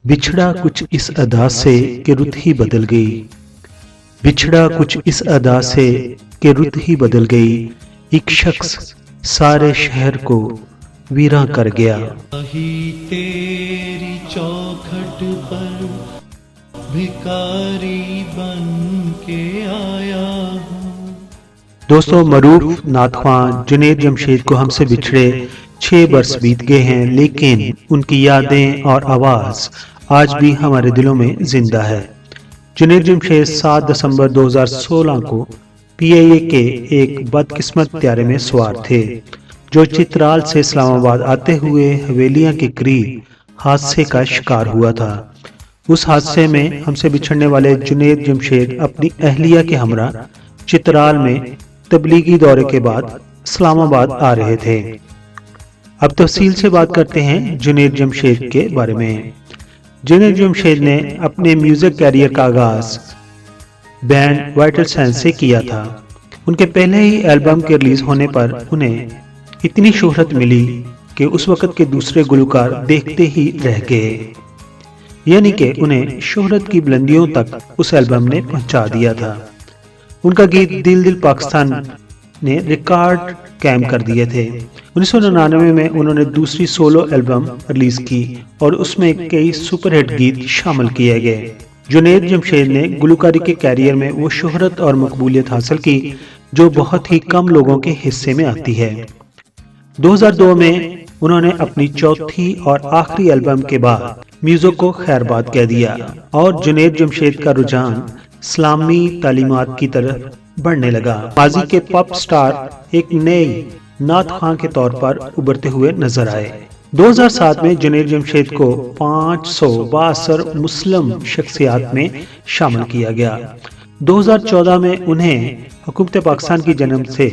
बिछड़ा कुछ इस अदा से कि रुत ही बदल गई, बिछड़ा कुछ इस अदा से कि रुत ही बदल गई। एक शख्स सारे शहर को वीरां कर गया। ही तेरी चौखट पर भिखारी बन के आया हूँ। दोस्तों, मरूफ नातख्वां जुनैद जमशेद को हमसे बिछड़े 6 बरस बीत गए हैं, लेकिन उनकी यादें और आवाज आज भी हमारे दिलों में जिंदा है। जुनैद जमशेद 7 दिसंबर 2016 को PIA के एक बदकिस्मत त्यारे में सवार थे, जो चित्राल से इस्लामाबाद आते हुए हवेलियां के करीब हादसे का शिकार हुआ था। उस हादसे में हमसे बिछड़ने वाले जुनैद जमशेद अपनी अहलिया के हमरा चित्राल में तबलीगी दौरे के बाद इस्लामाबाद आ रहे थे। अब तफसील से बात करते हैं जुनैद जमशेद के बारे में। जुनैद जमशेद ने अपने म्यूजिक कैरियर का आगाज बैंड वाइटल साइंस से किया था। उनके पहले ही एल्बम के रिलीज होने पर उन्हें इतनी शोहरत मिली कि उस वक्त के दूसरे गुलकार देखते ही रह गए, यानी कि उन्हें शोहरत की बुलंदियों तक उस एल्बम ने पहुंचा दिया था। उनका गीत दिल दिल पाकिस्तान ने रिकॉर्ड कायम कर दिए थे। 1999 में उन्होंने दूसरी सोलो एल्बम रिलीज की और उसमें कई सुपरहिट गीत शामिल किए गए। जुनैद जमशेद ने गुलकारी के कैरियर में वो शोहरत और मकबूलियत हासिल की जो बहुत ही कम लोगों के हिस्से में आती है। 2002 में उन्होंने अपनी चौथी और आखिरी एल्बम के बाद म्यूजिक को खैरबाद कह दिया और जुनैद जमशेद का रुझान इस्लामी तालीमात की तरफ बढ़ने लगा। माजी के पॉप स्टार एक नए नात खां के तौर पर उभरते हुए नजर आए। 2007 में जुनैद जमशेद को 500 बाअसर मुस्लिम शख्सियात में शामिल किया गया। 2014 में उन्हें हुकूमत पाकिस्तान की जन्म से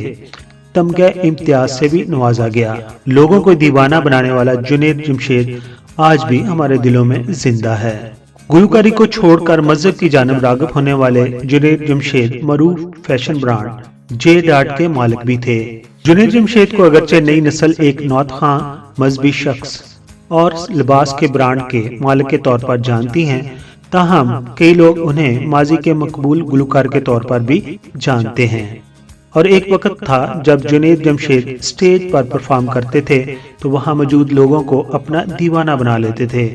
तमगा इम्तियाज से भी नवाजा गया। लोगों को दीवाना बनाने वाला जुनैद जमशेद आज भी हमारे दिलों में जिंदा है। गुलकारी को छोड़कर मजहब की जानब राग़िब होने वाले जुनैद जमशेद मरूफ फैशन ब्रांड जे डाट के मालिक भी थे। जुनैद जमशेद को अगरचे नई नस्ल एक नात खां, मजहबी शख्स और लिबास के ब्रांड के मालिक के तौर पर जानती हैं, ताहम कई लोग उन्हें माजी के मकबूल गुलकार के तौर पर भी जानते हैं। और एक वक्त था जब जुनैद जमशेद स्टेज पर परफॉर्म करते थे तो वहां मौजूद लोगों को अपना दीवाना बना लेते थे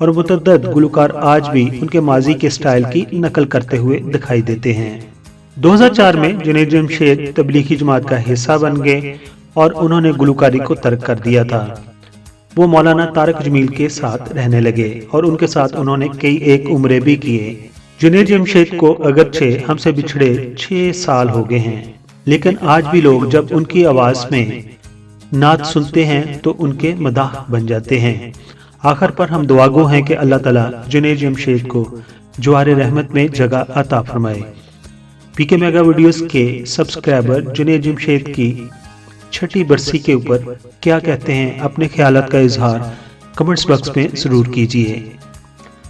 और मुतअद्दिद गुलकार आज भी उनके माजी के स्टाइल की नकल करते हुए दिखाई देते हैं। 2004 में जुनैद जमशेद तबलीगी जमात का हिस्सा बन गए और उन्होंने गुलकारी को तर्क कर दिया था। वो मौलाना तारिक जमील के साथ रहने लगे और उनके साथ उन्होंने कई एक उम्रे भी किए। जुनैद जमशेद को अगरचे हमसे बिछड़े 6 साल हो गए हैं, लेकिन आज भी लोग जब उनकी आवाज में नात सुनते हैं तो उनके मदाह बन जाते हैं। आखिर पर हम दुआगो हैं कि अल्लाह ताला जुनैद जमशेद को जवारे रहमत में जगह अता फरमाए। पीके मेगा वीडियोस के सब्सक्राइबर जुनैद जमशेद की 6ठी बरसी के ऊपर क्या कहते हैं, अपने ख्यालात का इजहार कमेंट्स बॉक्स में जरूर कीजिए।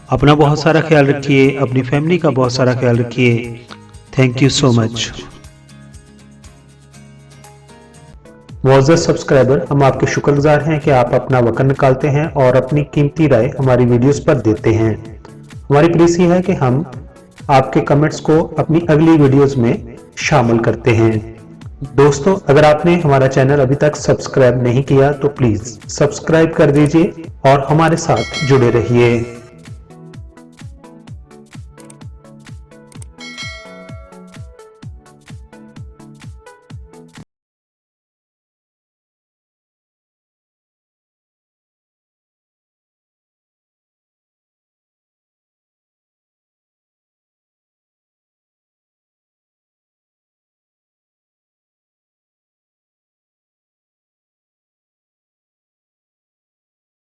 अपना बहुत सारा ख्याल रखिए, अपनी फैमिली का बहुत सारा ख्याल रखिए। Thank you so much. मुअज़्ज़ज़ सब्सक्राइबर, हम आपके शुक्रगुजार हैं कि आप अपना वक्त निकालते हैं और अपनी कीमती राय हमारी वीडियोस पर देते हैं। हमारी प्रीसी है कि हम आपके कमेंट्स को अपनी अगली वीडियोस में शामिल करते हैं। दोस्तों, अगर आपने हमारा चैनल अभी तक सब्सक्राइब नहीं किया तो प्लीज सब्सक्राइब कर दीजिए और हमारे साथ जुड़े रहिए।